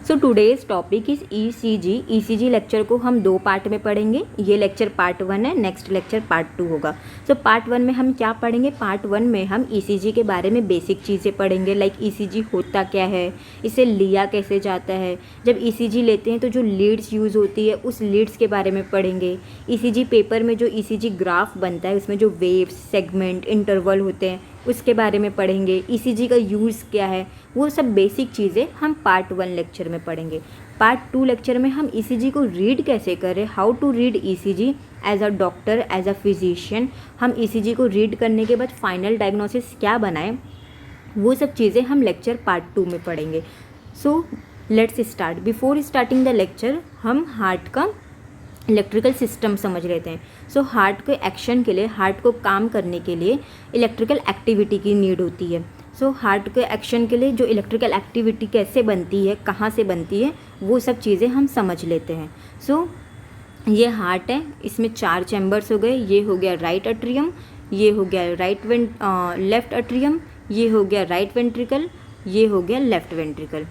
So today's topic is ECG. ECG lecture को हम 2 part में पढ़ेंगे। ये लेक्चर पार्ट 1 है, नेक्स्ट लेक्चर पार्ट 2 होगा। सो पार्ट 1 में हम क्या पढ़ेंगे? पार्ट 1 में हम ईसीजी के बारे में बेसिक चीज़ें पढ़ेंगे, लाइक ईसीजी होता क्या है, इसे लिया कैसे जाता है, जब ईसीजी लेते हैं तो जो लीड्स यूज़ होती है उस लीड्स के बारे में पढ़ेंगे। ईसीजी पेपर में जो ईसीजी ग्राफ बनता है उसमें जो वेव्स, सेगमेंट, इंटरवल होते हैं उसके बारे में पढ़ेंगे। ईसीजी का यूज़ क्या है, वो सब बेसिक चीज़ें हम पार्ट 1 लेक्चर में पढ़ेंगे। पार्ट 2 लेक्चर में हम ईसीजी को रीड कैसे करें, how to read ECG as a doctor, as a physician, हम ईसीजी को रीड करने के बाद फाइनल डायग्नोसिस क्या बनाएं, वो सब चीज़ें हम लेक्चर पार्ट 2 में पढ़ेंगे। So let's start. Before starting the lecture हम हार्ट का इलेक्ट्रिकल सिस्टम समझ लेते हैं। सो हार्ट के एक्शन के लिए, हार्ट को काम करने के लिए इलेक्ट्रिकल एक्टिविटी की नीड होती है। सो हार्ट के एक्शन के लिए जो इलेक्ट्रिकल एक्टिविटी कैसे बनती है, कहाँ से बनती है, वो सब चीज़ें हम समझ लेते हैं। सो ये हार्ट है, इसमें 4 चैम्बर्स हो गए। ये हो गया राइट अट्रियम, ये हो गया लेफ्ट अट्रियम, ये हो गया राइट वेंट्रिकल, ये हो गया लेफ्ट वेंट्रिकल।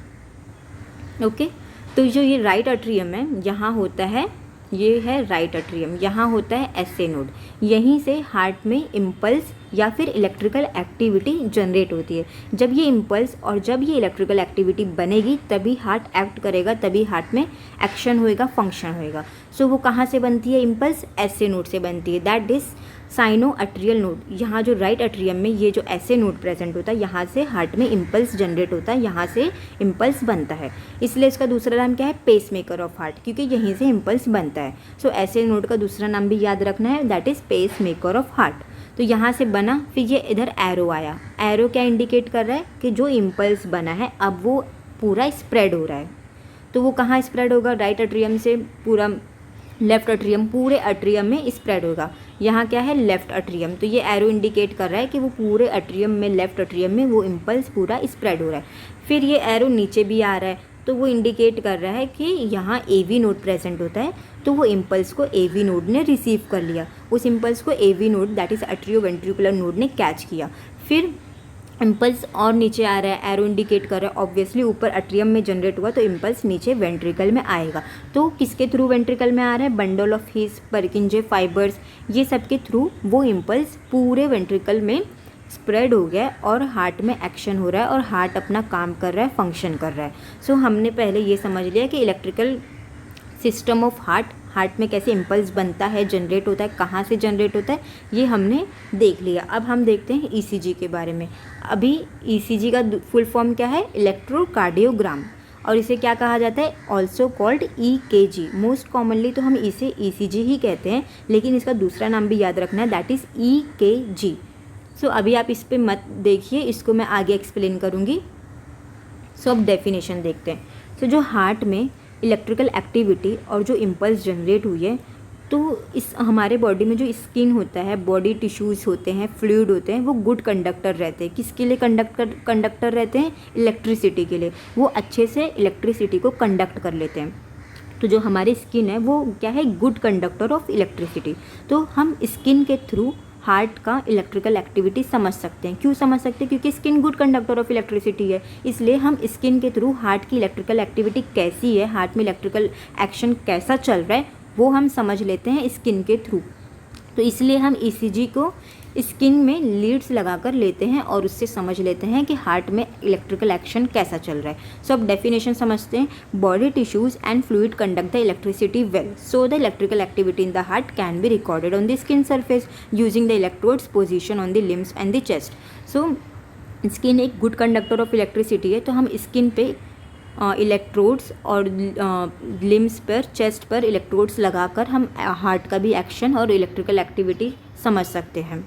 ओके, तो जो ये राइट अट्रियम है, यहाँ होता है, ये है राइट अट्रियम, यहाँ होता है एसए नोड। यहीं से हार्ट में इम्पल्स या फिर इलेक्ट्रिकल एक्टिविटी जनरेट होती है। जब ये इम्पल्स और जब ये इलेक्ट्रिकल एक्टिविटी बनेगी तभी हार्ट एक्ट करेगा, तभी हार्ट में एक्शन होएगा, फंक्शन होएगा। सो वो कहाँ से बनती है? इम्पल्स एसए नोड से बनती है, दैट इज साइनो अट्रियल नोड। यहाँ जो राइट अट्रियम में ये जो एसए नोड प्रेजेंट होता है, यहाँ से हार्ट में इम्पल्स जनरेट होता है, यहाँ से इम्पल्स बनता है। इसलिए इसका दूसरा नाम क्या है? पेस मेकर ऑफ हार्ट, क्योंकि यहीं से इम्पल्स बनता है। सो एसए नोड का दूसरा नाम भी याद रखना है, that is pacemaker of heart. तो यहाँ से बना, फिर ये इधर एरो आया। एरो क्या इंडिकेट कर रहा है? कि जो इम्पल्स बना है अब वो पूरा स्प्रेड हो रहा है। तो वो कहाँ स्प्रेड होगा? राइट अट्रियम से पूरा लेफ्ट अट्रियम, पूरे अट्रियम में स्प्रेड होगा। यहाँ क्या है? Left atrium. तो ये एरो इंडिकेट कर रहा है कि वो पूरे अट्रियम में, लेफ्ट अट्रियम में वो इम्पल्स पूरा स्प्रेड हो रहा है। फिर ये एरो नीचे भी आ रहा है, तो वो इंडिकेट कर रहा है कि यहाँ एवी नोड प्रेजेंट होता है। तो वो इम्पल्स को एवी नोड ने रिसीव कर लिया, उस इम्पल्स को AV node, that is atrioventricular node, ने कैच किया। फिर इम्पल्स और नीचे आ रहा है, एरो इंडिकेट कर रहा है, ऑब्वियसली ऊपर अट्रियम में जनरेट हुआ तो इम्पल्स नीचे वेंट्रिकल में आएगा। तो किसके थ्रू वेंट्रिकल में आ रहा है? बंडल ऑफ हिस, परकिंजे फाइबर्स, ये सब के थ्रू वो इम्पल्स पूरे वेंट्रिकल में स्प्रेड हो गया और हार्ट में एक्शन हो रहा है और हार्ट अपना काम कर रहा है, फंक्शन कर रहा है। सो हमने पहले ये समझ लिया कि इलेक्ट्रिकल सिस्टम ऑफ हार्ट में कैसे इम्पल्स बनता है, जनरेट होता है, कहाँ से जनरेट होता है, ये हमने देख लिया। अब हम देखते हैं ईसीजी के बारे में। अभी ईसीजी का फुल फॉर्म क्या है? इलेक्ट्रोकार्डियोग्राम, और इसे क्या कहा जाता है? Also called EKG. Most commonly तो हम इसे ईसीजी ही कहते हैं, लेकिन इसका दूसरा नाम भी याद रखना है, दैट इज़ ईकेजी। सो अभी आप इस पर मत देखिए, इसको मैं आगे एक्सप्लेन करूँगी। सो अब डेफिनेशन देखते हैं। सो जो हार्ट में इलेक्ट्रिकल एक्टिविटी और जो इम्पल्स जनरेट हुई है, तो इस हमारे बॉडी में जो स्किन होता है, बॉडी टिश्यूज़ होते हैं, फ्लूइड होते हैं, वो गुड कंडक्टर रहते हैं। किसके लिए कंडक्टर रहते हैं? इलेक्ट्रिसिटी के लिए। वो अच्छे से इलेक्ट्रिसिटी को कंडक्ट कर लेते हैं। तो जो हमारी स्किन है वो क्या है? Good conductor of electricity. तो हम स्किन के थ्रू हार्ट का इलेक्ट्रिकल एक्टिविटी समझ सकते हैं। क्यों समझ सकते हैं? क्योंकि skin good conductor of electricity है, इसलिए हम स्किन के थ्रू हार्ट की इलेक्ट्रिकल एक्टिविटी कैसी है, हार्ट में इलेक्ट्रिकल एक्शन कैसा चल रहा है, वो हम समझ लेते हैं स्किन के थ्रू। तो इसलिए हम ईसीजी को स्किन में लीड्स लगाकर लेते हैं और उससे समझ लेते हैं कि हार्ट में इलेक्ट्रिकल एक्शन कैसा चल रहा है। सो अब डेफिनेशन समझते हैं। Body tissues and fluid conduct the electricity well, so the electrical activity in the heart can be recorded on the skin surface using the electrodes position on the limbs and the chest. So skin एक good conductor of electricity है, तो हम skin पे electrodes और limbs पर, chest पर electrodes लगाकर हम हार्ट का भी एक्शन और इलेक्ट्रिकल एक्टिविटी समझ सकते हैं।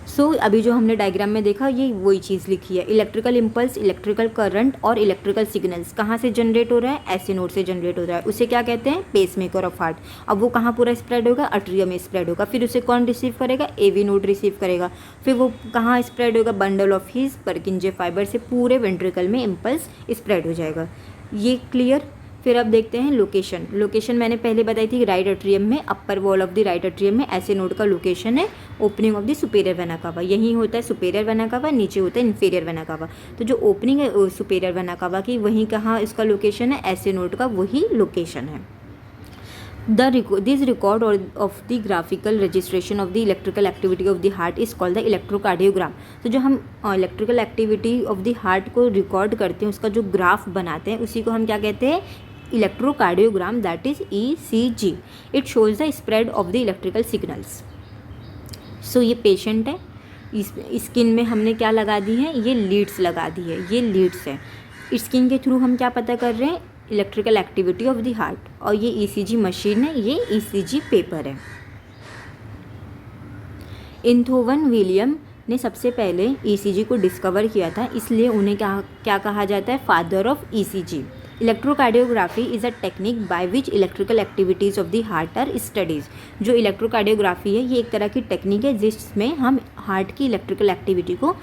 सो अभी जो हमने डायग्राम में देखा, ये वही चीज़ लिखी है। इलेक्ट्रिकल इम्पल्स, इलेक्ट्रिकल करंट और इलेक्ट्रिकल सिग्नल्स कहाँ से जनरेट हो रहा है? एसए नोड से जनरेट हो रहा है। उसे क्या कहते हैं? Pacemaker of heart. अब वो कहाँ पूरा स्प्रेड होगा? अट्रियम में स्प्रेड होगा। फिर उसे कौन रिसीव करेगा? एवी नोड रिसीव करेगा। फिर वो कहाँ स्प्रेड होगा? बंडल ऑफ हिस, परकिंजे फाइबर से पूरे वेंट्रिकल में इम्पल्स स्प्रेड हो जाएगा। ये क्लियर? फिर अब देखते हैं लोकेशन। लोकेशन मैंने पहले बताई थी राइट एट्रियम में, upper wall of the right atrium में ऐसे नोड का लोकेशन है opening of the superior vena cava. यही होता है सुपेरियर वेना कावा, नीचे होता है इन्फीरियर वेना कावा। तो जो ओपनिंग है सुपेरियर वेना कावा की, वहीं कहाँ इसका लोकेशन है, ऐसे नोड का वही लोकेशन है। This record of the graphical registration of the electrical activity of the heart is called the electrocardiogram। तो जो हम electrical activity of the heart को रिकॉर्ड करते हैं, उसका जो ग्राफ बनाते हैं, उसी को हम क्या कहते हैं, electrocardiogram, that is ECG। It shows the spread of the electrical signals. So ये पेशेंट है, इस स्किन में हमने क्या लगा दी है, ये लीड्स लगा दी है, ये लीड्स है। स्किन के थ्रू हम क्या पता कर रहे हैं, electrical activity of the heart. और ये ECG मशीन है, ये ECG पेपर है। इंथोवन विलियम ने सबसे पहले ECG को डिस्कवर किया था, इसलिए उन्हें क्या कहा जाता है, father of ECG। Electrocardiography is a technique by which electrical activities of the heart are studies. जो इलेक्ट्रोकार्डियोग्राफी है, ये एक तरह की टेक्निक है जिसमें हम हार्ट की इलेक्ट्रिकल एक्टिविटी को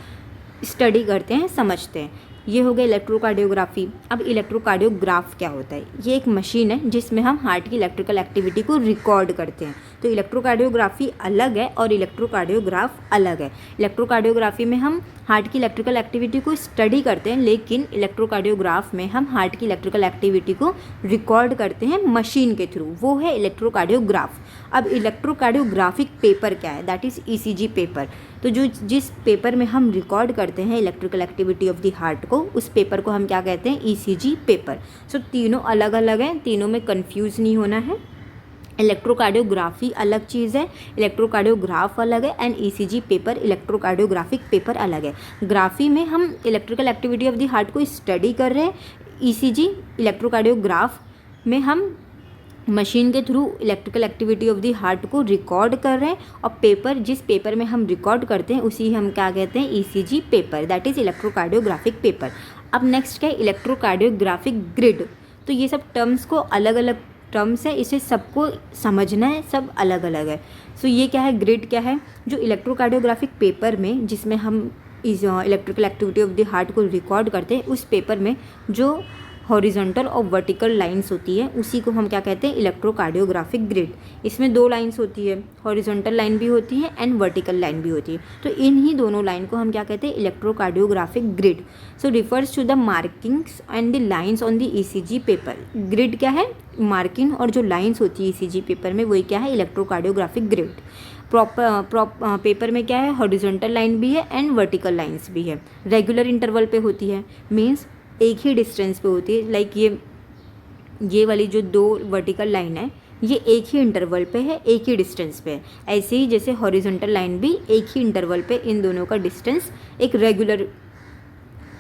स्टडी करते हैं, समझते हैं। ये हो गया इलेक्ट्रोकार्डियोग्राफी। अब इलेक्ट्रोकार्डियोग्राफ क्या होता है, ये एक मशीन है जिसमें हम हार्ट की इलेक्ट्रिकल एक्टिविटी को रिकॉर्ड करते हैं। तो इलेक्ट्रोकार्डियोग्राफी अलग है और इलेक्ट्रोकार्डियोग्राफ अलग है। इलेक्ट्रोकार्डियोग्राफी में हम हार्ट की इलेक्ट्रिकल एक्टिविटी को स्टडी करते हैं, लेकिन इलेक्ट्रोकार्डियोग्राफ में हम हार्ट की इलेक्ट्रिकल एक्टिविटी को रिकॉर्ड करते हैं मशीन के थ्रू, वो है इलेक्ट्रोकार्डियोग्राफ। अब इलेक्ट्रोकार्डियोग्राफिक पेपर क्या है, दैट इज़ ECG पेपर। तो जिस पेपर में हम रिकॉर्ड करते हैं electrical activity of the heart को, उस पेपर को हम क्या कहते हैं, ECG पेपर। सो तीनों अलग अलग हैं, तीनों में कंफ्यूज नहीं होना है। इलेक्ट्रोकार्डियोग्राफी अलग चीज़ है, इलेक्ट्रोकार्डियोग्राफ अलग है, and ECG paper electrocardiographic paper अलग है। ग्राफी में हम electrical activity of the heart को स्टडी कर रहे हैं, ECG इलेक्ट्रोकार्डियोग्राफ में हम मशीन के through electrical activity of the heart को रिकॉर्ड कर रहे हैं। और पेपर, जिस पेपर में हम रिकॉर्ड करते हैं, उसी हम क्या कहते हैं, ECG paper, that is electrocardiographic paper. अब नेक्स्ट क्या है, इलेक्ट्रोकार्डियोग्राफिक ग्रिड। तो ये सब टर्म्स को अलग अलग टर्म्स है, इसे सबको समझना है, सब अलग अलग है। सो ये क्या है, ग्रिड क्या है, जो इलेक्ट्रोकार्डियोग्राफिक पेपर में जिसमें हम इस electrical activity of the heart को रिकॉर्ड करते हैं, उस पेपर में जो हॉरिजॉन्टल और वर्टिकल लाइंस होती है, उसी को हम क्या कहते हैं, इलेक्ट्रोकार्डियोग्राफिक ग्रिड। इसमें दो लाइंस होती है, हॉरिजॉन्टल लाइन भी होती है एंड वर्टिकल लाइन भी होती है। तो इन्हीं दोनों लाइन को हम क्या कहते हैं, electrocardiographic grid. So refers to the markings and the lines on the ECG paper. Grid क्या है, मार्किंग और जो लाइंस होती है ECG पेपर में, वही क्या है, इलेक्ट्रोकार्डियोग्राफिक ग्रिड। पेपर में क्या है, हॉरिजॉन्टल लाइन भी है एंड वर्टिकल लाइंस भी है। रेगुलर इंटरवल पे होती है, मीन्स एक ही डिस्टेंस पे होती है। लाइक ये वाली जो दो वर्टिकल लाइन है, ये एक ही इंटरवल पे है, एक ही डिस्टेंस पे है। ऐसे ही जैसे हॉरिजॉन्टल लाइन भी एक ही इंटरवल पे, इन दोनों का डिस्टेंस एक रेगुलर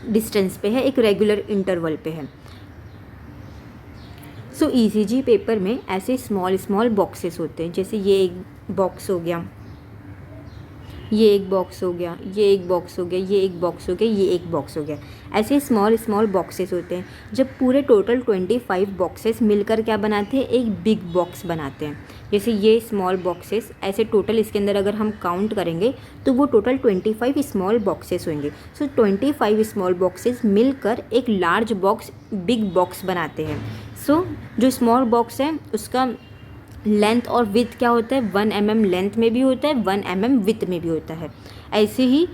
डिस्टेंस पे है, एक रेगुलर इंटरवल पे है। सो ECG पेपर में ऐसे स्मॉल बॉक्सेस होते हैं, जैसे ये एक बॉक्स हो गया, ये एक बॉक्स हो गया, ये एक बॉक्स हो गया, ये एक बॉक्स हो गया, ये एक बॉक्स हो गया। ऐसे स्मॉल बॉक्सेस होते हैं। जब पूरे टोटल 25 बॉक्सेस मिलकर क्या बनाते हैं, एक बिग बॉक्स बनाते हैं। जैसे ये स्मॉल बॉक्सेस, ऐसे टोटल इसके अंदर अगर हम काउंट करेंगे तो वो टोटल 25 स्मॉल बॉक्सेस होंगे। सो 25 स्मॉल बॉक्सेस मिलकर एक लार्ज बॉक्स, बिग बॉक्स बनाते हैं। सो जो स्मॉल बॉक्स है उसका लेंथ और विथ क्या होता है, 1 mm लेंथ में भी होता है, 1 mm विथ में भी होता है। ऐसे ही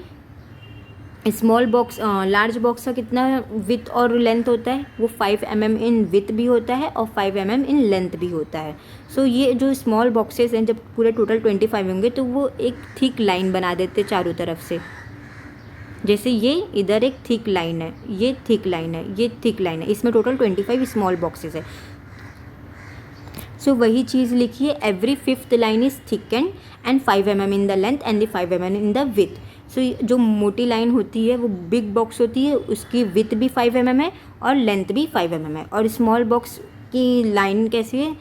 स्मॉल बॉक्स, लार्ज बॉक्स का कितना विथ और लेंथ होता है, वो 5 mm इन विथ भी होता है और 5 mm इन लेंथ भी होता है। सो ये जो स्मॉल बॉक्सेस हैं, जब पूरे टोटल 25 होंगे तो वो एक थिक लाइन बना देते चारों तरफ से। जैसे ये इधर एक थिक लाइन है, ये थिक लाइन है, ये थिक लाइन है, इसमें टोटल 25 स्मॉल बॉक्सेस है। सो वही चीज़ लिखिए, every 5th line is thickened and 5 mm in the length and the 5 mm in the width. So जो मोटी लाइन होती है वो बिग बॉक्स होती है, उसकी विथ भी 5 mm है और लेंथ भी 5 mm है। और स्मॉल बॉक्स की लाइन कैसी है,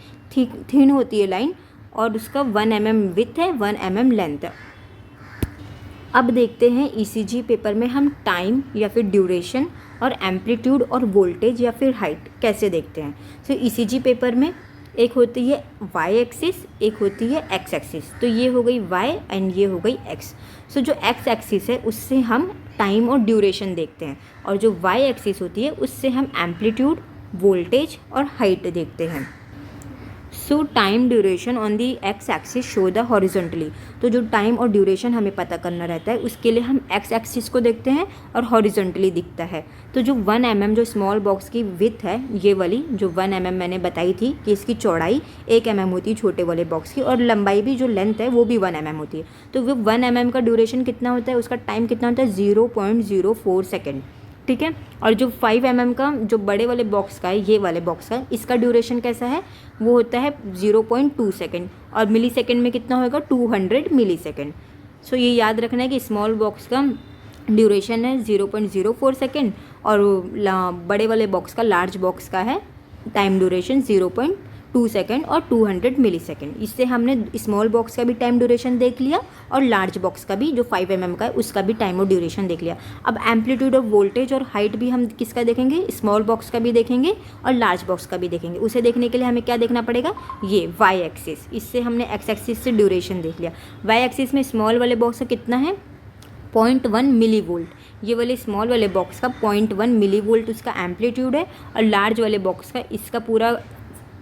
थिन होती है लाइन, और उसका 1 mm विथ है, 1 mm लेंथ है। अब देखते हैं ECG पेपर में हम टाइम या फिर ड्यूरेशन और एम्पलीट्यूड और वोल्टेज या फिर हाइट कैसे देखते हैं। सो ECG पेपर में एक होती है y एक्सिस, एक होती है x एक्सिस। तो ये हो गई y एंड ये हो गई x। सो जो x एक्सिस है उससे हम टाइम और ड्यूरेशन देखते हैं, और जो y एक्सिस होती है उससे हम एम्पलीट्यूड वोल्टेज और हाइट देखते हैं। सो time duration on the x axis show the horizontally. तो जो टाइम और ड्यूरेशन हमें पता करना रहता है उसके लिए हम एक्स एक्सिस को देखते हैं और हॉरिजॉन्टली दिखता है। तो जो 1 mm जो स्मॉल बॉक्स की विथ है, ये वाली जो 1 mm मैंने बताई थी कि इसकी चौड़ाई 1 mm होती है छोटे वाले बॉक्स की, और लंबाई भी जो लेंथ है वो भी 1 mm होती है। तो वो 1 mm का ड्यूरेशन कितना होता है, उसका टाइम कितना होता है 0.04 सेकेंड, ठीक है। और जो 5 mm का जो बड़े वाले बॉक्स का है, ये वाले बॉक्स का, इसका ड्यूरेशन कैसा है, वो होता है 0.2 सेकेंड, और मिली सेकेंड में कितना होगा 200 मिली सेकेंड। सो ये याद रखना है कि स्मॉल बॉक्स का ड्यूरेशन है 0.04 सेकेंड और बड़े वाले बॉक्स का, लार्ज बॉक्स का है टाइम ड्यूरेशन 0.2 सेकेंड और 200 मिली सेकेंड। इससे हमने स्मॉल बॉक्स का भी टाइम ड्यूरेशन देख लिया और लार्ज बॉक्स का भी जो 5 mm का है उसका भी टाइम और ड्यूरेशन देख लिया। अब एम्पलीट्यूड ऑफ वोल्टेज और हाइट भी हम किसका देखेंगे, स्मॉल बॉक्स का भी देखेंगे और लार्ज बॉक्स का भी देखेंगे। उसे देखने के लिए हमें क्या देखना पड़ेगा, ये वाई एक्सिस। इससे हमने एक्स एक्सिस से ड्यूरेशन देख लिया। वाई एक्सिस में स्मॉल वाले बॉक्स का कितना है 0.1 मिली वोल्ट, ये वाले स्मॉल वाले बॉक्स का 0.1 मिली वोल्ट उसका एम्पलीट्यूड है, और लार्ज वाले बॉक्स का इसका पूरा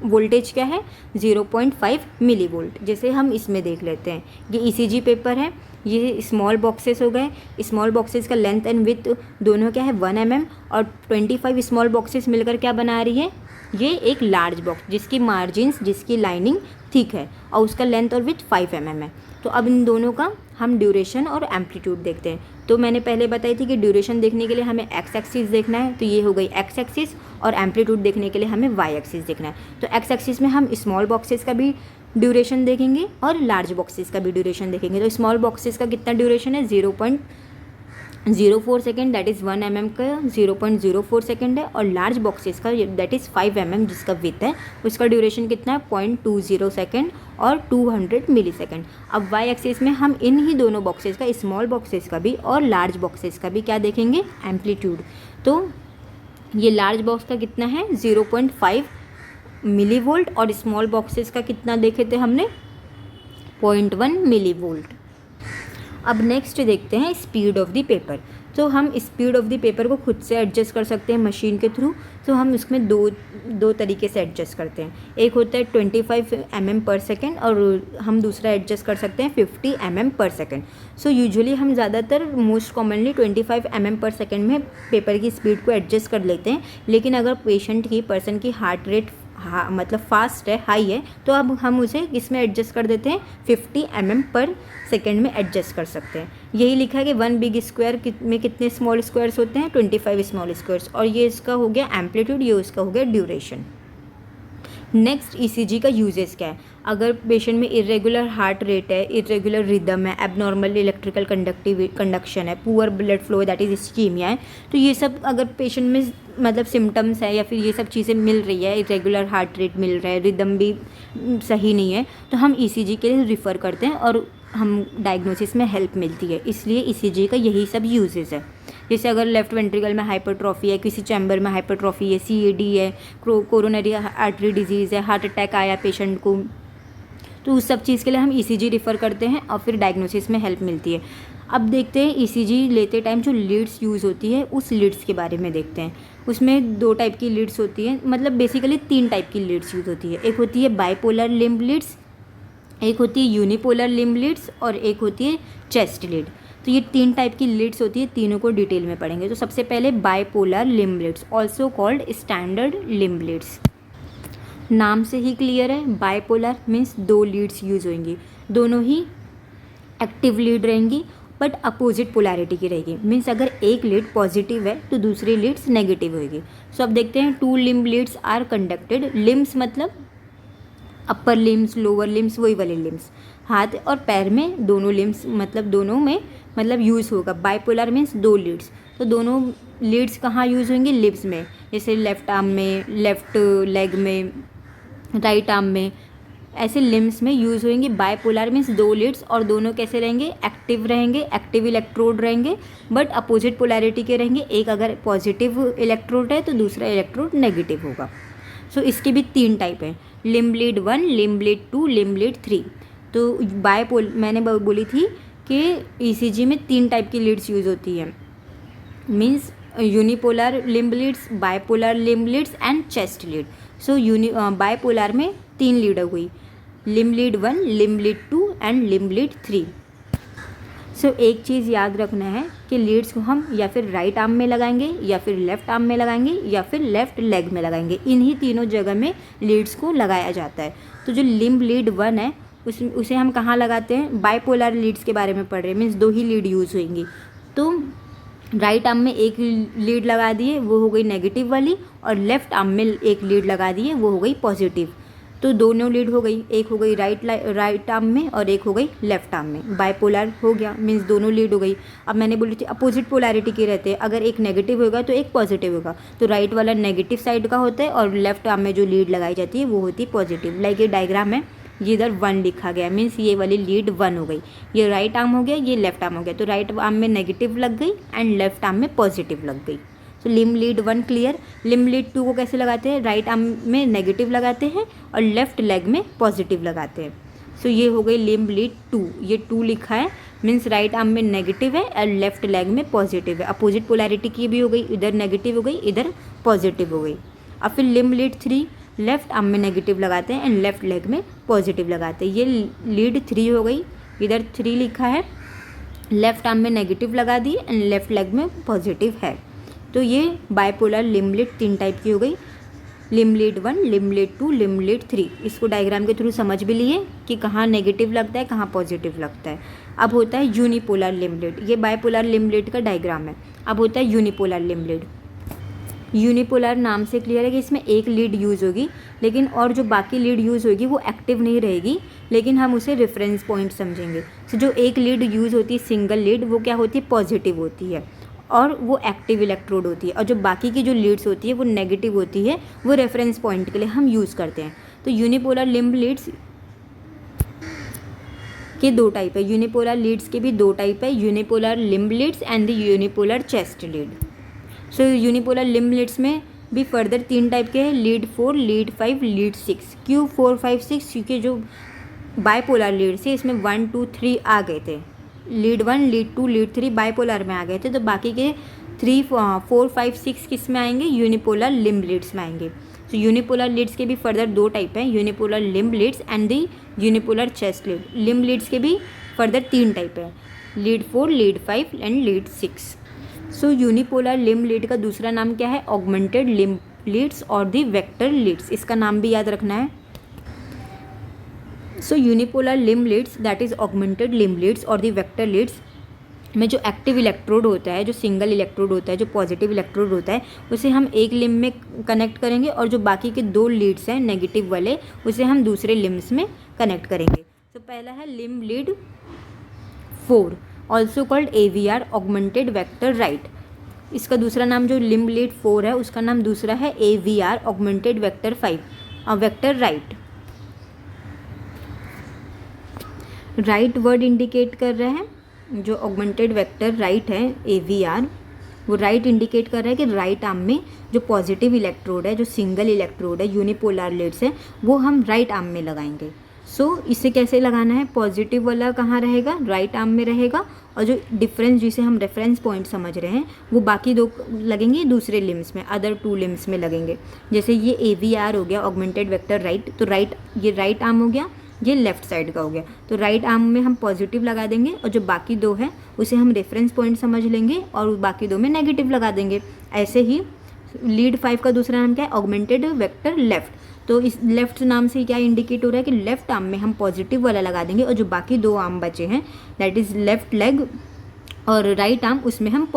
वोल्टेज क्या है 0.5 मिली वोल्ट। जैसे हम इसमें देख लेते हैं, ये ईसीजी पेपर है, ये स्मॉल बॉक्सेस हो गए। स्मॉल बॉक्सेस का लेंथ एंड विथ दोनों क्या है 1 mm, और 25 स्मॉल बॉक्सेस मिलकर क्या बना रही है, ये एक लार्ज बॉक्स जिसकी मार्जिन्स, जिसकी लाइनिंग थिक है और उसका लेंथ और विथ 5 mm है। तो अब इन दोनों का हम ड्यूरेशन और एम्पलीट्यूड देखते हैं। तो मैंने पहले बताई थी कि ड्यूरेशन देखने के लिए हमें एक्स एक्सिस देखना है, तो ये हो गई एक्स एक्सिस, और एम्पलीट्यूड देखने के लिए हमें वाई एक्सिस देखना है। तो एक्स एक्सिस में हम स्मॉल बॉक्सेस का भी ड्यूरेशन देखेंगे और लार्ज बॉक्सेस का भी ड्यूरेशन देखेंगे। तो स्मॉल बॉक्सेस का कितना ड्यूरेशन है 0.04 सेकेंड, दैट इज़ 1 mm का 0.04 सेकेंड है, और लार्ज बॉक्सेस का दैट इज़ 5 mm जिसका विथ है उसका ड्यूरेशन कितना है 0.20 सेकेंड और 200 मिली सेकेंड। अब वाई एक्सिस में हम इन ही दोनों बॉक्सेस का, स्मॉल बॉक्सेस का भी और लार्ज बॉक्सेस का भी क्या देखेंगे, एम्पलीट्यूड। तो ये लार्ज बॉक्स का कितना है 0.5 मिली वोल्ट, और स्मॉल बॉक्सेस का कितना देखे थे हमने 0.1 मिली वोल्ट। अब नेक्स्ट देखते हैं स्पीड ऑफ द पेपर। तो हम स्पीड ऑफ द पेपर को खुद से एडजस्ट कर सकते हैं मशीन के थ्रू। तो हम उसमें दो तरीके से एडजस्ट करते हैं। एक होता है 25 mm पर सेकेंड, और हम दूसरा एडजस्ट कर सकते हैं 50 mm पर सेकेंड। सो यूजुअली हम ज़्यादातर मोस्ट कॉमनली 25 mm पर सेकेंड में पेपर की स्पीड को एडजस्ट कर लेते हैं। लेकिन अगर पेशेंट की, पर्सन की हार्ट रेट मतलब फास्ट है, हाई है, तो अब हम उसे किसमें एडजस्ट कर देते हैं 50 mm पर सेकेंड में एडजस्ट कर सकते हैं। यही लिखा है कि 1 बिग स्क्वायर में कितने स्मॉल स्क्वायर्स होते हैं 25 स्मॉल स्क्वायर्स, और ये इसका हो गया एम्पलीट्यूड, ये उसका हो गया ड्यूरेशन। नेक्स्ट ईसीजी का यूजेस क्या है। अगर पेशेंट में इरेगुलर हार्ट रेट है, इरेगुलर रिदम है, एबनॉर्मल इलेक्ट्रिकल कंडक्शन है, poor blood flow that is ischaemia है, तो ये सब अगर पेशेंट में मतलब सिम्टम्स है या फिर ये सब चीज़ें मिल रही है, इरेगुलर हार्ट रेट मिल रहा है, रिदम भी सही नहीं है, तो हम ईसीजी के लिए रिफ़र करते हैं और हम डायग्नोसिस में हेल्प मिलती है। इसलिए ईसीजी का यही सब यूजेस है। जैसे अगर लेफ्ट वेंट्रिकल में हाइपरट्रॉफी है, किसी चैम्बर में हाइपरट्रॉफी है, सीएडी है, कोरोनरी आर्टरी डिजीज़ है, हार्ट अटैक आया पेशेंट को, तो उस सब चीज़ के लिए हम ईसीजी रिफ़र करते हैं और फिर डायग्नोसिस में हेल्प मिलती है। अब देखते हैं ईसीजी लेते टाइम जो लीड्स यूज़ होती है उस लीड्स के बारे में देखते हैं। उसमें 2 टाइप की लीड्स होती हैं, मतलब बेसिकली 3 टाइप की लीड्स यूज़ होती है। एक होती है बाइपोलर लिम्ब लीड्स, एक होती है यूनिपोलर लिम्ब लीड्स, और एक होती है चेस्ट लीड। तो ये 3 टाइप की लीड्स होती है, तीनों को डिटेल में पढ़ेंगे। तो सबसे पहले bipolar limb leads, also called standard limb leads. नाम से ही क्लियर है, बाइपोलर मीन्स 2 लीड्स यूज़ होंगी, दोनों ही एक्टिव लीड रहेंगी बट अपोजिट पोलैरिटी की रहेगी। मीन्स अगर एक लीड पॉजिटिव है तो दूसरी लीड्स नेगेटिव होगी। सो अब देखते हैं 2 limb leads are conducted. Limbs मतलब अपर लिम्स, लोअर लिम्स, वही वाले लिम्स, हाथ और पैर में दोनों लिम्स, मतलब दोनों में मतलब यूज़ होगा। बाइपोलर मीन्स 2 लीड्स, तो दोनों लीड्स कहाँ यूज़ होंगे, लिब्स में, जैसे लेफ़्ट आर्म में, लेफ़्ट लेग में, राइट आर्म में, ऐसे लिम्स में यूज़ होंगे। बाइपोलर मीन्स 2 लीड्स, और दोनों कैसे रहेंगे, एक्टिव रहेंगे, एक्टिव इलेक्ट्रोड रहेंगे बट अपोजिट पोलैरिटी के रहेंगे। एक अगर पॉजिटिव इलेक्ट्रोड है तो दूसरा इलेक्ट्रोड नेगेटिव होगा। सो इसके भी 3 टाइप हैं, limb lead 1, limb lead 2, limb lead 3। तो मैंने बोली थी कि ईसीजी में 3 टाइप की लीड्स यूज़ होती हैं। Means unipolar limb leads, bipolar limb leads and chest lead. So bipolar में 3 लीड हो गई, limb lead 1, limb lead 2 and limb lead 3। So एक चीज़ याद रखना है कि लीड्स को हम या फिर राइट आर्म में लगाएंगे, या फिर लेफ़्ट आर्म में लगाएंगे, या फिर लेफ़्ट लेग में लगाएंगे। इन्हीं तीनों जगह में लीड्स को लगाया जाता है। तो जो लिम्ब लीड 1 है उसे हम कहाँ लगाते हैं, बाइपोलर लीड्स के बारे में पढ़ रहे हैं, मीन्स 2 ही लीड यूज़ होंगी। तो राइट आर्म में एक लीड लगा दिए, वो हो गई नेगेटिव वाली, और लेफ़्ट आर्म में एक लीड लगा दिए, वो हो गई पॉजिटिव। तो दोनों लीड हो गई, एक हो गई राइट आर्म में और एक हो गई लेफ्ट आर्म में। बाइपोलर हो गया, मीन्स दोनों लीड हो गई। अब मैंने बोली थी अपोजिट पोलैरिटी के रहते हैं, अगर एक नेगेटिव होगा तो एक पॉजिटिव होगा। तो राइट वाला नेगेटिव साइड का होता है और लेफ्ट आर्म में जो लीड लगाई जाती है वो होती है पॉजिटिव। लाइक ये डायग्राम है, ये इधर 1 लिखा गया, मीन्स ये वाली लीड 1 हो गई। ये राइट आर्म हो गया, ये लेफ्ट आर्म हो गया। तो राइट आर्म में नेगेटिव लग गई एंड लेफ्ट आर्म में पॉजिटिव लग गई। तो limb lead 1 clear. Limb lead 2 को कैसे लगाते हैं, राइट आर्म में नेगेटिव लगाते हैं और लेफ्ट लेग में पॉजिटिव लगाते हैं। सो ये हो गई लिम्ब लीड 2, ये 2 लिखा है, मीन्स राइट आर्म में नेगेटिव है और लेफ्ट लेग में पॉजिटिव है। अपोजिट पोलैरिटी की भी हो गई, इधर नेगेटिव हो गई, इधर पॉजिटिव हो गई। अब फिर लिम्ब लीड 3, लेफ्ट आर्म में नेगेटिव लगाते हैं एंड लेफ्ट लेग में पॉजिटिव लगाते हैं। ये लीड 3 हो गई, इधर 3 लिखा है, लेफ्ट आर्म में नेगेटिव लगा दिए एंड लेफ्ट लेग में पॉजिटिव है। तो ये बाइपोलर लिम्ब लीड 3 टाइप की हो गई, limb lead 1, limb lead 2, limb lead 3। इसको डायग्राम के थ्रू समझ भी लिए कि कहाँ नेगेटिव लगता है, कहाँ पॉजिटिव लगता है। अब होता है यूनिपोलर लिम्ब लीड, ये बाइपोलर लिम्ब लीड का डायग्राम है। अब होता है यूनिपोलर लिम्ब लीड। यूनिपोलर नाम से क्लियर है कि इसमें एक लीड यूज़ होगी, लेकिन और जो बाकी लीड यूज़ होगी वो एक्टिव नहीं रहेगी, लेकिन हम उसे रेफरेंस पॉइंट समझेंगे। तो जो एक लीड यूज़ होती है सिंगल लीड, वो क्या होती है, पॉजिटिव होती है और वो एक्टिव इलेक्ट्रोड होती है। और जो बाकी की जो लीड्स होती है वो नेगेटिव होती है, वो रेफरेंस पॉइंट के लिए हम यूज़ करते हैं। तो यूनिपोलर लिम्ब लीड्स के 2 टाइप है, यूनिपोलर लीड्स के भी 2 टाइप है, unipolar limb leads and the unipolar chest lead. So unipolar limb leads में भी फर्दर 3 टाइप के हैं, लीड 4, लीड 5, लीड 6। क्यों 4, 5, 6? क्योंकि जो बाइपोलर लीड से इसमें 1, 2, 3 आ गए थे, लीड 1, लीड 2, लीड 3 बाइपोलर में आ गए थे। तो बाकी के 3, 4, 5, 6 किस में आएंगे, यूनिपोलर लिम्ब लीड्स में आएंगे। तो यूनिपोलर लीड्स के भी फर्दर 2 टाइप हैं, unipolar limb leads and the unipolar chest lead. Limb leads के भी फर्दर 3 टाइप है, lead 4, lead 5 and lead 6। So unipolar limb lead का दूसरा नाम क्या है, ऑगमेंटेड लिम्ब लीड्स और दी वेक्टर लीड्स। इसका नाम भी याद रखना है। So unipolar limb leads that is augmented limb leads और दी वेक्टर लीड्स में जो एक्टिव इलेक्ट्रोड होता है, जो सिंगल इलेक्ट्रोड होता है, जो पॉजिटिव इलेक्ट्रोड होता है, उसे हम एक लिम्ब में कनेक्ट करेंगे और जो बाकी के 2 लीड्स हैं नेगेटिव वाले, उसे हम दूसरे लिम्ब्स में कनेक्ट करेंगे। तो पहला है limb lead 4, also called AVR, augmented vector right. इसका दूसरा नाम जो लिम्ब लीड 4 है उसका नाम दूसरा है AVR, augmented vector 5, vector right. Right word indicate कर रहा है, जो ऑगमेंटेड वेक्टर राइट है AVR, वो राइट इंडिकेट कर रहा है कि राइट आर्म में जो पॉजिटिव इलेक्ट्रोड है, जो सिंगल इलेक्ट्रोड है, यूनिपोलर लीड्स है, वो हम राइट आर्म में लगाएंगे। सो इसे कैसे लगाना है, पॉजिटिव वाला कहाँ रहेगा, राइट आर्म में रहेगा, और जो डिफरेंस जिसे हम रेफरेंस पॉइंट समझ रहे हैं वो बाकी 2 लगेंगे दूसरे लिम्स में, अदर 2 लिम्स में लगेंगे। जैसे ये AVR हो गया, ऑगमेंटेड वेक्टर राइट, तो ये राइट आर्म हो गया, ये लेफ्ट साइड का हो गया। तो राइट आर्म में हम पॉजिटिव लगा देंगे और जो बाकी 2 है उसे हम रेफरेंस पॉइंट समझ लेंगे और बाकी 2 में नेगेटिव लगा देंगे। ऐसे ही लीड 5 का दूसरा नाम क्या है, ऑगमेंटेड वेक्टर लेफ्ट। तो इस लेफ्ट नाम से क्या इंडिकेट हो रहा है कि लेफ्ट आर्म में हम पॉजिटिव वाला लगा देंगे और जो बाकी 2 आर्म बचे हैं दैट इज़ लेफ्ट लेग और राइट आर्म, उसमें हम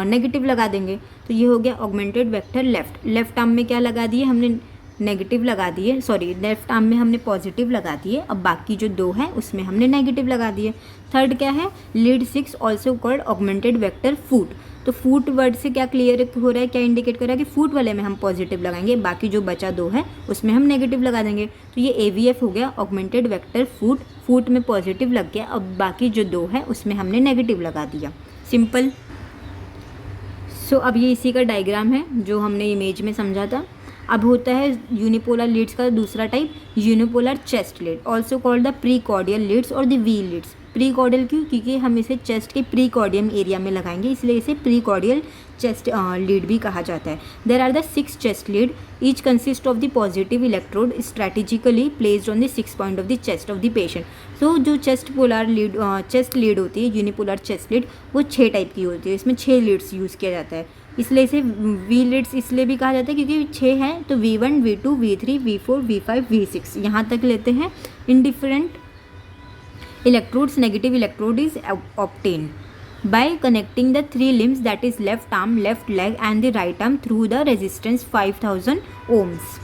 नेगेटिव लगा देंगे। तो ये हो गया augmented vector left. Left arm में क्या लगा दिए हमने, नेगेटिव लगा दिए, सॉरी लेफ्ट आर्म में हमने पॉजिटिव लगा दिए, अब बाकी जो 2 हैं उसमें हमने नेगेटिव लगा दिए। थर्ड क्या है, lead 6 also called augmented vector foot. तो फूट वर्ड से क्या क्लियर हो रहा है, क्या इंडिकेट कर रहा है कि फूट वाले में हम पॉजिटिव लगाएंगे, बाकी जो बचा 2 है उसमें हम नेगेटिव लगा देंगे। तो ये AVF हो गया, ऑगमेंटेड वेक्टर फूट। फूट में पॉजिटिव लग गया, अब बाकी जो 2 है उसमें हमने नेगेटिव लगा दिया, सिंपल। सो अब ये इसी का डायग्राम है जो हमने इमेज में समझा था। अब होता है यूनिपोलर लीड्स का दूसरा type, unipolar chest lead, also called the precordial leads और द वी लीड्स। प्रीकॉर्डियल क्यों, क्योंकि हम इसे चेस्ट के प्रीकॉर्डियम एरिया में लगाएंगे, इसलिए इसे प्रीकॉर्डियल चेस्ट लीड भी कहा जाता है। There are the 6 chest lead, each consist of the positive electrode strategically placed on the 6 point of the chest of the patient. तो जो चेस्ट लीड होती है, यूनिपोलर चेस्ट लीड, वो 6 टाइप की होती है। इसमें 6 लीड्स यूज़ किया जाता है, इसलिए इसे वी लीड्स इसलिए भी कहा जाता है क्योंकि 6 हैं। तो V1, V2, V3, V4, V5, V6 यहाँ तक लेते हैं। In different electrodes, negative electrode is obtained by connecting the 3 limbs, that is left arm, left leg and the right arm through the resistance 5000 ohms.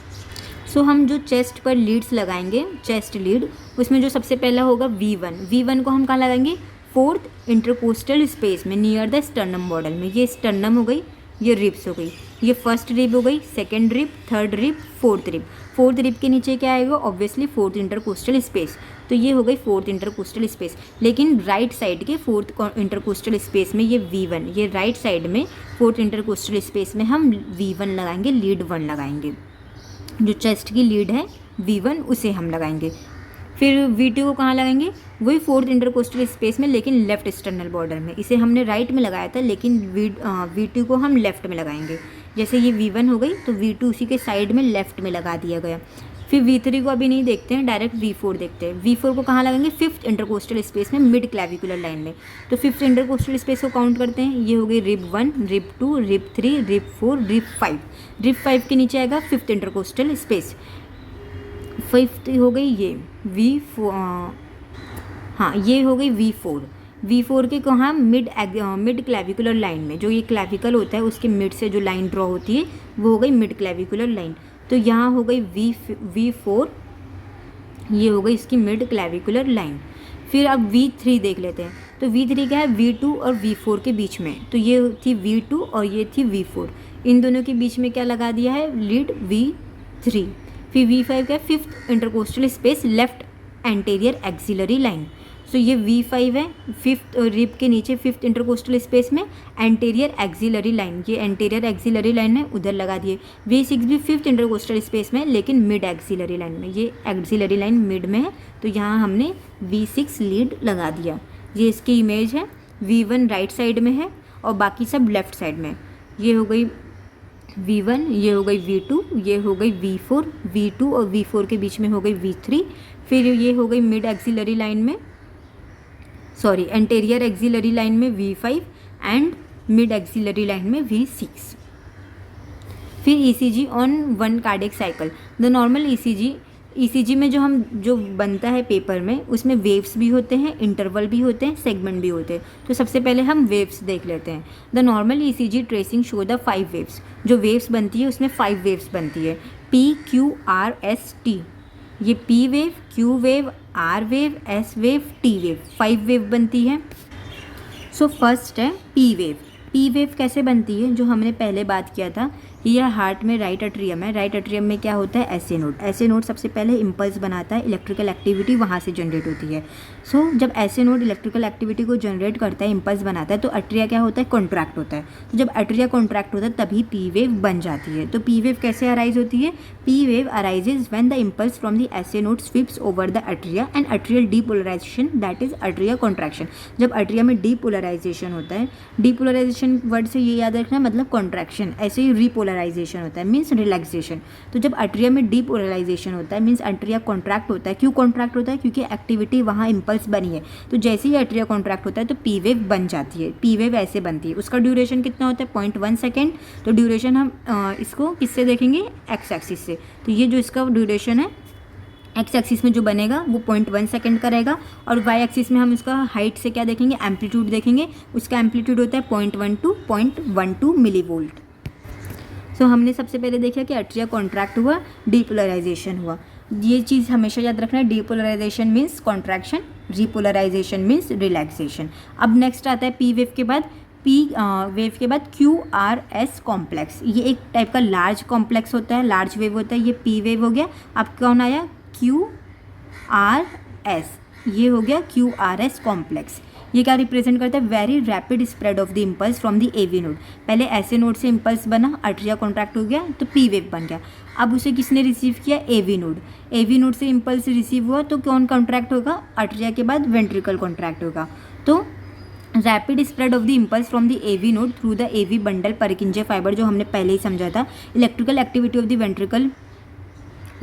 सो हम जो chest पर Leeds लगाएंगे, chest lead, उसमें जो सबसे पहला होगा V1 को हम कहाँ लगाएंगे? 4th इंटरकोस्टल स्पेस में, नियर द स्टर्नम मॉडल में। ये स्टर्नम हो गई, ये रिब्स हो गई, ये फर्स्ट रिब हो गई, second rib, third rib, fourth rib. Fourth rib के नीचे क्या आएगा? Obviously 4th intercostal space. तो ये हो गई 4th इंटरकोस्टल स्पेस। लेकिन राइट साइड के 4th इंटरकोस्टल स्पेस में ये V1, ये राइट साइड में 4th इंटरकोस्टल स्पेस में हम V1 लगाएंगे, लीड 1 लगाएंगे। जो चेस्ट की लीड है V1 उसे हम लगाएंगे। फिर V2 को कहाँ लगाएंगे? वही 4th इंटरकोस्टल स्पेस में, लेकिन लेफ्ट एक्सटर्नल बॉर्डर में। इसे हमने राइट में लगाया था, लेकिन V2 को हम लेफ्ट में लगाएंगे। जैसे ये V1 हो गई तो V2 उसी के साइड में लेफ्ट में लगा दिया गया। फिर V3 को अभी नहीं देखते हैं, डायरेक्ट V4 देखते हैं। V4 को कहाँ लगाएंगे? 5th इंटरकोस्टल स्पेस में, मिड क्लैविकुलर लाइन में। तो 5th इंटरकोस्टल स्पेस को काउंट करते हैं। ये हो गई rib 1, rib 2, rib 3, rib 4, rib 5। Rib 5 के नीचे आएगा 5th इंटरकोस्टल स्पेस। 5th हो गई ये V4, हाँ ये हो गई V4। V4 के कहाँ? मिड क्लैविकुलर लाइन में। जो ये क्लैविकल होता है उसके मिड से जो लाइन ड्रॉ होती है वो हो गई मिड क्लैविकुलर लाइन। तो यहाँ हो गई V4, ये हो गई इसकी मिड क्लैविकुलर लाइन। फिर अब V3 देख लेते हैं। तो V3 क्या है? V2 और V4 के बीच में। तो ये थी V2 और ये थी V4। इन दोनों के बीच में क्या लगा दिया है? Lead V3। फिर V5 क्या है? 5th intercostal space, left anterior axillary line. So ये V5 है, 5th रिब के नीचे 5th इंटरकोस्टल स्पेस में एंटेरियर एक्सिलरी लाइन। ये एंटेरियर एक्सिलरी लाइन है, उधर लगा दिए। V6 भी 5th इंटरकोस्टल स्पेस में, लेकिन मिड एक्सिलरी लाइन में। ये एक्सिलरी लाइन मिड में है, तो यहाँ हमने V6 लीड लगा दिया। ये इसकी इमेज है। V1 राइट साइड में है और बाकी सब लेफ्ट साइड में। ये हो गई V1, ये हो गई V2, ये हो गई V4। V2 और V4 के बीच में हो गई V3। फिर ये हो गई मिड एक्सिलरी लाइन में, सॉरी एंटेरियर एक्सिलरी लाइन में V5 and mid axillary line में V6। फिर ECG on 1 cardiac cycle. The normal ECG में जो बनता है पेपर में, उसमें वेव्स भी होते हैं, इंटरवल भी होते हैं, सेगमेंट भी होते हैं। तो सबसे पहले हम वेव्स देख लेते हैं। The normal ECG tracing show the 5 waves. जो वेव्स बनती है उसमें 5 वेव्स बनती है, P, Q, R, S, T। ये P wave, Q wave, R wave, S wave, T wave, 5 wave बनती है। सो फर्स्ट है P वेव। P वेव कैसे बनती है? जो हमने पहले बात किया था, यह हार्ट में राइट एट्रियम है। राइट एट्रियम में क्या होता है? SA node. SA नोड सबसे पहले इम्पल्स बनाता है, इलेक्ट्रिकल एक्टिविटी वहाँ से जनरेट होती है। सो जब SA नोड इलेक्ट्रिकल एक्टिविटी को जनरेट करता है, इम्पल्स बनाता है, तो अट्रिया क्या होता है? कॉन्ट्रैक्ट होता है। तो जब अट्रिया कॉन्ट्रैक्ट होता है तभी P वेव बन जाती है। तो P वेव कैसे अराइज होती है? P wave arises when the impulse from the SA node sweeps over the atria and atrial depolarization, that is atria contraction. जब अट्रिया में डीपोलराइजेशन होता है, डीपोलराइजेशन वर्ड से ये याद रखना मतलब कॉन्ट्रैक्शन, ऐसे ही रीपोलराइजेशन होता है मीन्स रिलैक्सेशन। तो जब अट्रिया में डीपोलराइजेशन होता है मीन्स अट्रिया कॉन्ट्रैक्ट होता है। क्यों कॉन्ट्रैक्ट होता है? क्योंकि एक्टिविटी वहाँ इम्पल्स बनी है। तो जैसे ही अट्रिया कॉन्ट्रैक्ट होता है तो P वेव बन जाती है। P वेव ऐसे बनती है। उसका ड्यूरेशन कितना होता है? 0.1 सेकेंड। तो ड्यूरेशन हम इसको किससे देखेंगे? एक्स एक्सिस से। तो ये जो इसका ड्यूरेशन है एक्स एक्सिस में जो बनेगा वो 0.1 सेकेंड का रहेगा, और वाई एक्सिस में हम उसका हाइट से क्या देखेंगे? एम्पलीट्यूड देखेंगे। उसका एम्पलीट्यूड होता है 0.12 मिलीवोल्ट। सो हमने सबसे पहले देखा कि अट्रिया कॉन्ट्रैक्ट हुआ, डीपोलराइजेशन हुआ। ये चीज़ हमेशा याद रखना है, depolarisation means contraction, repolarisation means relaxation. अब नेक्स्ट आता है P वेव के बाद, P वेव के बाद QRS कॉम्प्लेक्स। ये एक टाइप का लार्ज कॉम्प्लेक्स होता है, लार्ज वेव होता है। ये P वेव हो गया। अब कौन आया? QRS। ये हो गया QRS कॉम्प्लेक्स। ये क्या रिप्रेजेंट करता है? Very rapid spread of the impulse from the AV node. पहले SA नोड से इम्पल्स बना, अट्रिया कॉन्ट्रैक्ट हो गया तो P वेव बन गया। अब उसे किसने रिसीव किया? AV node. AV नोड से इम्पल्स रिसीव हुआ तो कौन कॉन्ट्रैक्ट होगा? अट्रिया के बाद वेंट्रिकल कॉन्ट्रैक्ट होगा। तो rapid spread of the impulse from the AV node through the AV bundle Purkinje fibre, जो हमने पहले ही समझा था। Electrical activity of the ventricle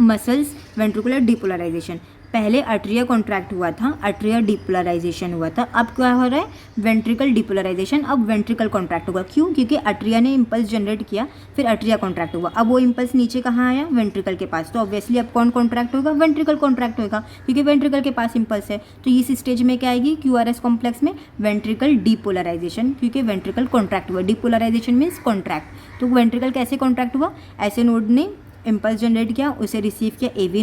muscles, ventricular depolarisation. पहले अट्रिया कॉन्ट्रैक्ट हुआ था, अट्रिया डिपोलराइजेशन हुआ था। अब क्या हो रहा है? Ventricle depolarisation. अब वेंट्रिकल कॉन्ट्रैक्ट होगा। क्यों? क्योंकि अट्रिया ने इम्पल्स जनरेट किया, फिर अट्रिया कॉन्ट्रैक्ट हुआ। अब वो इम्पल्स नीचे कहाँ आया? वेंट्रिकल के पास। तो ऑब्वियसली अब कौन कॉन्ट्रैक्ट होगा? वेंट्रिकल कॉन्ट्रैक्ट होगा, क्योंकि वेंट्रिकल के पास इम्पल्स है। तो इस स्टेज में क्या आएगी? क्यूआरएस कॉम्प्लेक्स में वेंट्रिकल डिपोलराइजेशन, क्योंकि वेंट्रिकल कॉन्ट्रैक्ट हुआ। Depolarisation means contract. तो वेंट्रिकल कैसे कॉन्ट्रैक्ट हुआ? ऐसे नोड ने इम्पल्स जनरेट किया, उसे रिसीव किया एवी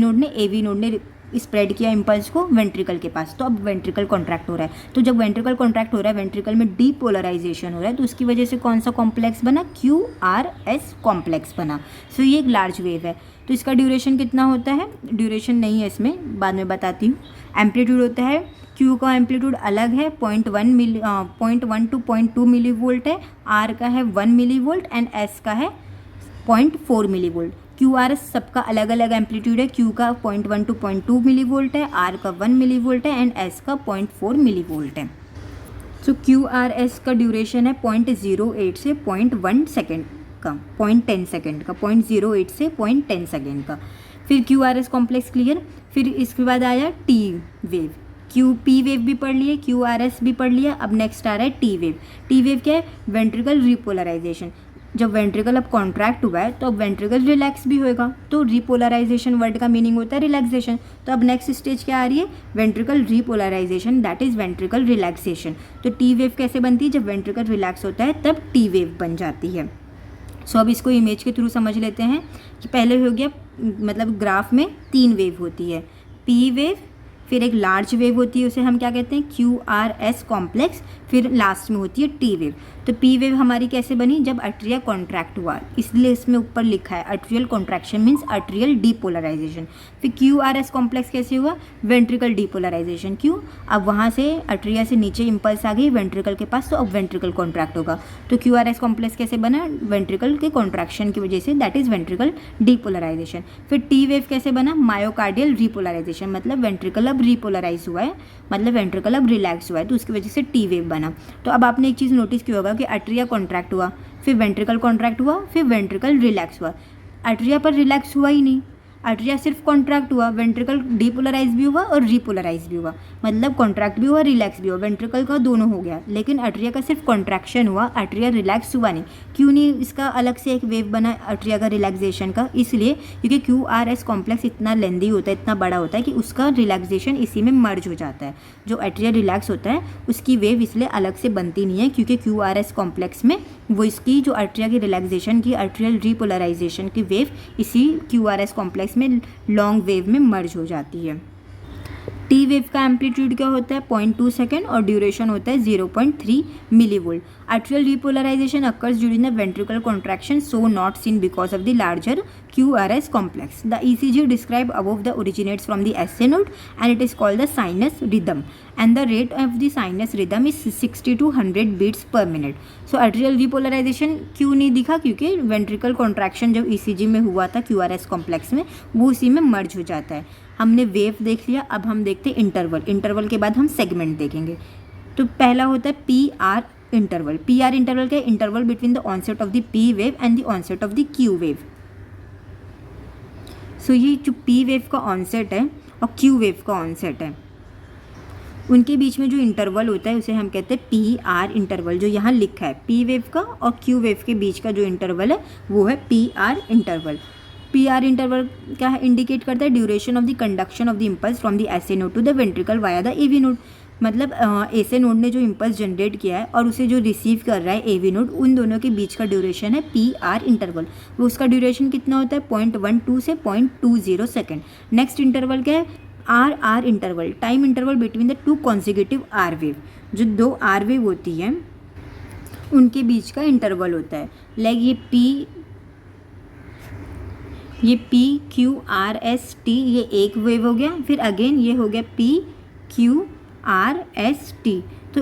नोड ने स्प्रेड किया इम्पल्स को वेंट्रिकल के पास। तो अब वेंट्रिकल कॉन्ट्रैक्ट हो रहा है। तो जब वेंट्रिकल कॉन्ट्रैक्ट हो रहा है, वेंट्रिकल में डीपोलराइजेशन हो रहा है, तो उसकी वजह से कौन सा कॉम्प्लेक्स बना? क्यूआरएस कॉम्प्लेक्स बना। सो ये एक लार्ज वेव है। तो इसका ड्यूरेशन कितना होता है? ड्यूरेशन नहीं है इसमें, बाद में बताती हूँ। एम्पलीट्यूड होता है, क्यू का एम्पलीट्यूड अलग है, 0.1 टू 0.2 मिली वोल्ट है। आर का है 1 मिली वोल्ट एंड एस का है 0.4 millivolt. Q R S सबका अलग अलग एम्पलीट्यूड है। क्यू का 0.1 टू 0.2 मिली वोल्ट है, आर का 1 मिली वोल्ट है एंड एस का 0.4 मिली वोल्ट है। सो क्यू आर एस का ड्यूरेशन है 0.08 से 0.1 सेकेंड का, 0.10 सेकेंड का, 0.08 से 0.10 सेकेंड का। फिर Q R S complex clear. फिर इसके बाद आया T wave. Q P wave भी पढ़ लिए, क्यू आर एस भी पढ़ लिया। अब नेक्स्ट आ रहा है टी वेव। टी वेव क्या है? Ventricle repolarisation. जब वेंट्रिकल अब कॉन्ट्रैक्ट हुआ है तो अब वेंट्रिकल रिलैक्स भी होएगा। तो रिपोलराइजेशन वर्ड का मीनिंग होता है रिलैक्सेशन। तो अब नेक्स्ट स्टेज क्या आ रही है? Ventricle repolarisation, that is ventricle relaxation. तो टी वेव कैसे बनती है? जब वेंट्रिकल रिलैक्स होता है तब टी वेव बन जाती है। सो अब इसको इमेज के थ्रू समझ लेते हैं कि पहले हो गया, मतलब ग्राफ में 3 वेव होती है, पी वेव, फिर एक लार्ज वेव होती है, उसे हम क्या कहते हैं? क्यू आर एस कॉम्प्लेक्स, फिर लास्ट में होती है टी वेव। तो पी वेव हमारी कैसे बनी? जब अट्रिया कॉन्ट्रैक्ट हुआ, इसलिए इसमें ऊपर लिखा है atrial contraction means atrial depolarisation. फिर क्यू आर एस कॉम्प्लेक्स कैसे हुआ? Ventricle depolarisation. क्यों? अब वहाँ से अट्रिया से नीचे इम्पल्स आ गई वेंट्रिकल के पास, तो अब वेंट्रिकल कॉन्ट्रैक्ट होगा। तो क्यू आर एस कॉम्प्लेक्स कैसे बना? वेंट्रिकल के कॉन्ट्रैक्शन की वजह से, दैट इज वेंट्रिकल डीपोलराइजेशन। फिर टी वेव कैसे बना? मायोकार्डियल रिपोलराइजेशन, मतलब वेंट्रिकल अब रिपोलराइज हुआ है, मतलब वेंट्रिकल अब रिलैक्स हुआ है, तो उसकी वजह से टी वेव बना। तो अब आपने एक चीज़ नोटिस किया होगा कि अट्रिया कॉन्ट्रैक्ट हुआ, फिर वेंट्रिकल कॉन्ट्रैक्ट हुआ, फिर वेंट्रिकल रिलैक्स हुआ। अट्रिया पर रिलैक्स हुआ ही नहीं, अट्रिया सिर्फ कॉन्ट्रैक्ट हुआ, वेंट्रिकल डीपोलराइज भी हुआ और रिपोलराइज भी हुआ, मतलब कॉन्ट्रैक्ट भी हुआ, रिलैक्स भी हुआ, वेंट्रिकल का दोनों हो गया। लेकिन अट्रिया का सिर्फ कॉन्ट्रैक्शन हुआ, अट्रिया रिलैक्स हुआ नहीं। क्यों नहीं इसका अलग से एक वेव बना अट्रिया का रिलैक्सेशन का? इसलिए क्योंकि क्यू आर एस कॉम्प्लेक्स इतना लेंदी होता है, इतना बड़ा होता है कि उसका रिलैक्सेशन इसी में मर्ज हो जाता है। जो अट्रिया रिलैक्स होता है उसकी वेव इसलिए अलग से बनती नहीं है, क्योंकि क्यू आर एस कॉम्प्लेक्स में वो इसकी जो अट्रिया की रिलैक्सेशन की, अट्रियल रिपोलराइजेशन की वेव इसी क्यू आर एस कॉम्प्लेक्स में लॉन्ग वेव में मर्ज हो जाती है। टी वेव का एम्पलीट्यूड क्या होता है? 0.2 सेकेंड और ड्यूरेशन होता है 0.3 millivolt. Atrial repolarization occurs during the ventricular contraction, so not seen because of the larger QRS complex. The ECG described above the originates from the SA node and it is called the sinus rhythm. And the rate of the sinus rhythm is 60 to 100 beats per minute. So atrial repolarization क्यों नहीं दिखा? क्योंकि ventricular contraction जब ECG में हुआ था QRS complex में, वो उसी में मर्ज हो जाता है। हमने वेव देख लिया, अब हम देखते हैं इंटरवल। इंटरवल के बाद हम सेगमेंट देखेंगे। तो पहला होता है P R interval. P R interval क्या है? Interval between the onset of the P wave and the onset of the Q wave. So ये जो पी वेव का ऑनसेट है और क्यू वेव का ऑनसेट है, उनके बीच में जो इंटरवल होता है उसे हम कहते हैं पी आर इंटरवल। जो यहाँ लिखा है पी वेव का और क्यू वेव के बीच का जो इंटरवल है वो है P R interval. P R interval क्या है? इंडिकेट करता है duration of the conduction of the impulse from the SA node to the ventricle via the AV node. मतलब एसए नोड ने जो इम्पल्स जनरेट किया है और उसे जो रिसीव कर रहा है एवी नोड, उन दोनों के बीच का ड्यूरेशन है पी आर इंटरवल। वो उसका ड्यूरेशन कितना होता है? 0.12 से 0.20 सेकेंड। नेक्स्ट इंटरवल क्या है? R R interval, time interval between the two consecutive R wave. जो दो आर वेव होती है उनके बीच का इंटरवल होता है। लाइक ये P Q R S T, ये एक वेव हो गया। फिर अगेन ये हो गया P Q R S T. तो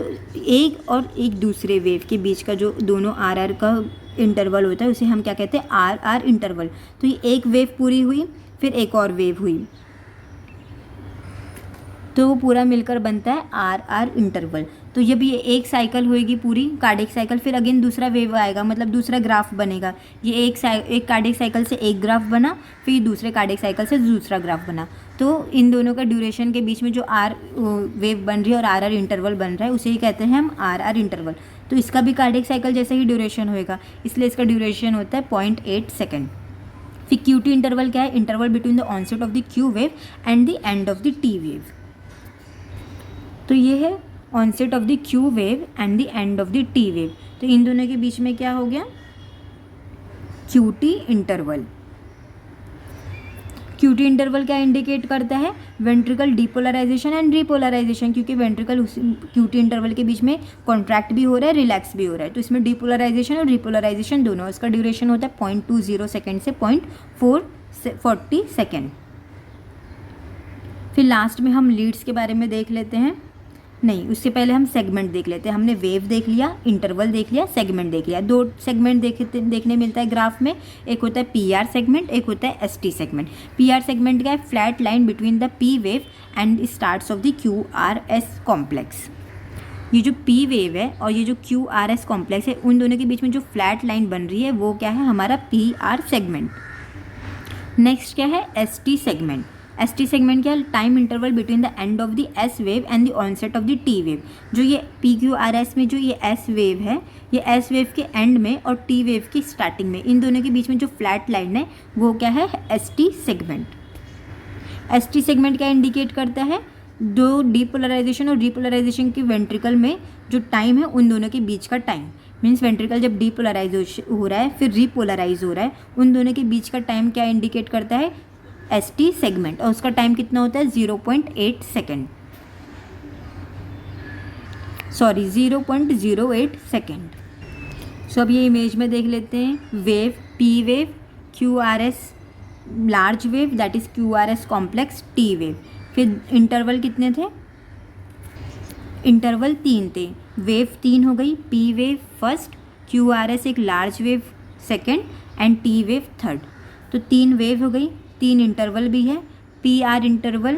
एक और एक दूसरे वेव के बीच का जो दोनों आर आर का इंटरवल होता है उसे हम क्या कहते हैं? R R interval. तो ये एक वेव पूरी हुई, फिर एक और वेव हुई, तो वो पूरा मिलकर बनता है आर आर इंटरवल। तो जब ये एक साइकिल होएगी पूरी कार्डियक साइकिल, फिर अगेन दूसरा वेव आएगा, मतलब दूसरा ग्राफ बनेगा। ये एक कार्डियक साइकिल से एक ग्राफ बना, फिर दूसरे कार्डियक साइकिल से दूसरा ग्राफ बना। तो इन दोनों का ड्यूरेशन के बीच में जो आर वेव बन रही है और आर आर इंटरवल बन रहा है, उसे ही कहते हैं हम आर आर इंटरवल। तो इसका भी कार्डियक साइकिल जैसे ही ड्यूरेशन होएगा, इसलिए इसका ड्यूरेशन होता है 0.8 सेकेंड। फिर QT इंटरवल क्या है? Interval between the onset of the Q wave and the end of the T wave. तो ये है onset of the Q wave and the end of the T wave. तो इन दोनों के बीच में क्या हो गया? QT interval. QT इंटरवल क्या इंडिकेट करता है? वेंट्रिकल डीपोलराइजेशन एंड रीपोलराइजेशन, क्योंकि वेंट्रिकल QT इंटरवल के बीच में कॉन्ट्रैक्ट भी हो रहा है, रिलैक्स भी हो रहा है। तो इसमें डीपोलराइजेशन और रीपोलराइजेशन दोनों। इसका ड्यूरेशन होता है 0.20 सेकेंड से 0.440 सेकेंड। फिर लास्ट में हम लीड्स के बारे में देख लेते हैं। नहीं, उससे पहले हम सेगमेंट देख लेते हैं। हमने वेव देख लिया, इंटरवल देख लिया, सेगमेंट देख लिया। दो सेगमेंट देखने मिलता है ग्राफ में। एक होता है PR सेगमेंट, एक होता है ST सेगमेंट। PR सेगमेंट क्या है? Flat line between the P wave and starts of the QRS complex. ये जो P वेव है और ये जो QRS कॉम्प्लेक्स है, उन दोनों के बीच में जो फ्लैट लाइन बन रही है वो क्या है? हमारा PR सेगमेंट। नेक्स्ट क्या है? ST segment. ST सेगमेंट क्या है? Time interval between the end of the S wave and the onset of the T wave. जो ये PQRS में जो ये S वेव है, ये S वेव के एंड में और T वेव की स्टार्टिंग में, इन दोनों के बीच में जो फ्लैट लाइन है वो क्या है? ST segment. ST सेगमेंट क्या इंडिकेट करता है? दो डीपोलराइजेशन और रीपोलराइजेशन की वेंट्रिकल में जो टाइम है, उन दोनों के बीच का टाइम। मीन्स वेंट्रिकल जब डीपोलराइज हो रहा है फिर रीपोलराइज हो रहा है, उन दोनों के बीच का टाइम क्या इंडिकेट करता है? ST segment. और उसका टाइम कितना होता है? 0.8 सेकेंड, सॉरी 0.08 सेकेंड। सो अब ये इमेज में देख लेते हैं। Wave, P wave, QRS large wave that is QRS complex, T wave. फिर इंटरवल कितने थे? इंटरवल 3 थे। वेव 3 हो गई, P वेव फर्स्ट, QRS एक large wave second and T wave third. तो 3 वेव हो गई, 3 इंटरवल भी है। PR इंटरवल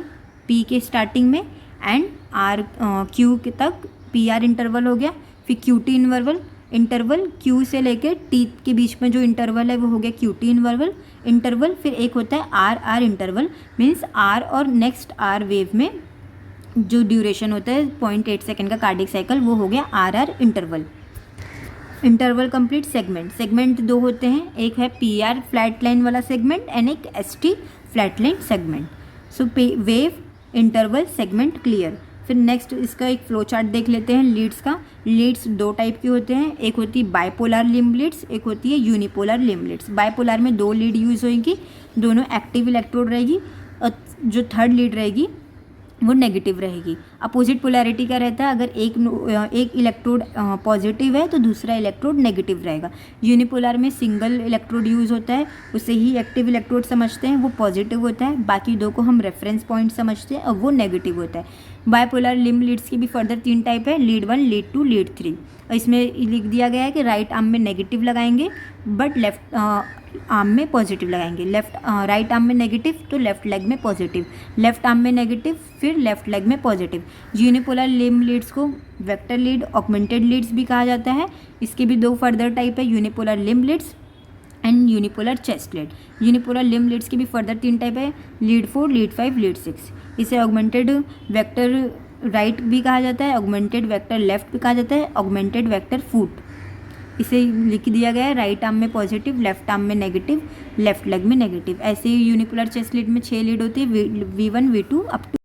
P के स्टार्टिंग में एंड Q के तक PR इंटरवल हो गया। फिर QT इंटरवल Q से लेकर T के बीच में जो इंटरवल है वो हो गया QT इंटरवल। फिर एक होता है RR इंटरवल, मीन्स R और नेक्स्ट R वेव में जो ड्यूरेशन होता है 0.8 सेकेंड का कार्डियक साइकिल, वो हो गया RR interval. Interval complete. Segment दो होते हैं, एक है PR फ्लैट लाइन वाला सेगमेंट एंड एक ST फ्लैट लाइन सेगमेंट। सो वेव, इंटरवल, सेगमेंट क्लियर। फिर नेक्स्ट इसका एक फ्लो चार्ट देख लेते हैं लीड्स का। लीड्स दो टाइप के होते हैं, एक होती है बाइपोलर लिम्ब लीड्स, एक होती है यूनिपोलर लिम्ब लीड्स। बाइपोलर में 2 लीड यूज़ होगी, दोनों एक्टिव इलेक्ट्रोड रहेगी, और जो थर्ड लीड रहेगी वो नेगेटिव रहेगी। अपोजिट पोलैरिटी का रहता है, अगर एक इलेक्ट्रोड पॉजिटिव है तो दूसरा इलेक्ट्रोड नेगेटिव रहेगा। यूनिपोलर में सिंगल इलेक्ट्रोड यूज़ होता है, उसे ही एक्टिव इलेक्ट्रोड समझते हैं, वो पॉजिटिव होता है। बाकी दो को हम रेफरेंस पॉइंट समझते हैं और वो नेगेटिव होता है। बाइपोलर लिम्ब लीड्स की भी फर्दर 3 टाइप है, लीड 1, लीड 2, लीड 3। और इसमें लिख दिया गया है कि राइट आर्म में नेगेटिव लगाएंगे बट लेफ्ट आर्म में पॉजिटिव लगाएंगे। राइट आर्म में नेगेटिव तो लेफ्ट लेग में पॉजिटिव, लेफ्ट आर्म में नेगेटिव फिर लेफ्ट लेग में पॉजिटिव। यूनिपोलर लिम्ब लीड्स को वेक्टर लीड, ऑगमेंटेड लीड्स भी कहा जाता है। इसके भी 2 फर्दर टाइप है, unipolar limb leads and unipolar chest lead. Unipolar limb leads की भी फर्दर 3 टाइप है, लीड 4, लीड 5, लीड 6। इसे ऑगमेंटेड वेक्टर राइट भी कहा जाता है, ऑगमेंटेड वेक्टर लेफ्ट भी कहा जाता है, ऑगमेंटेड वेक्टर फुट। इसे लिख दिया गया है राइट आर्म में पॉजिटिव, लेफ्ट आर्म में नेगेटिव, लेफ्ट लेग में नेगेटिव। ऐसे ही यूनिपोलर चेस्ट लीड में 6 लीड होती है, V1, V2 अप टू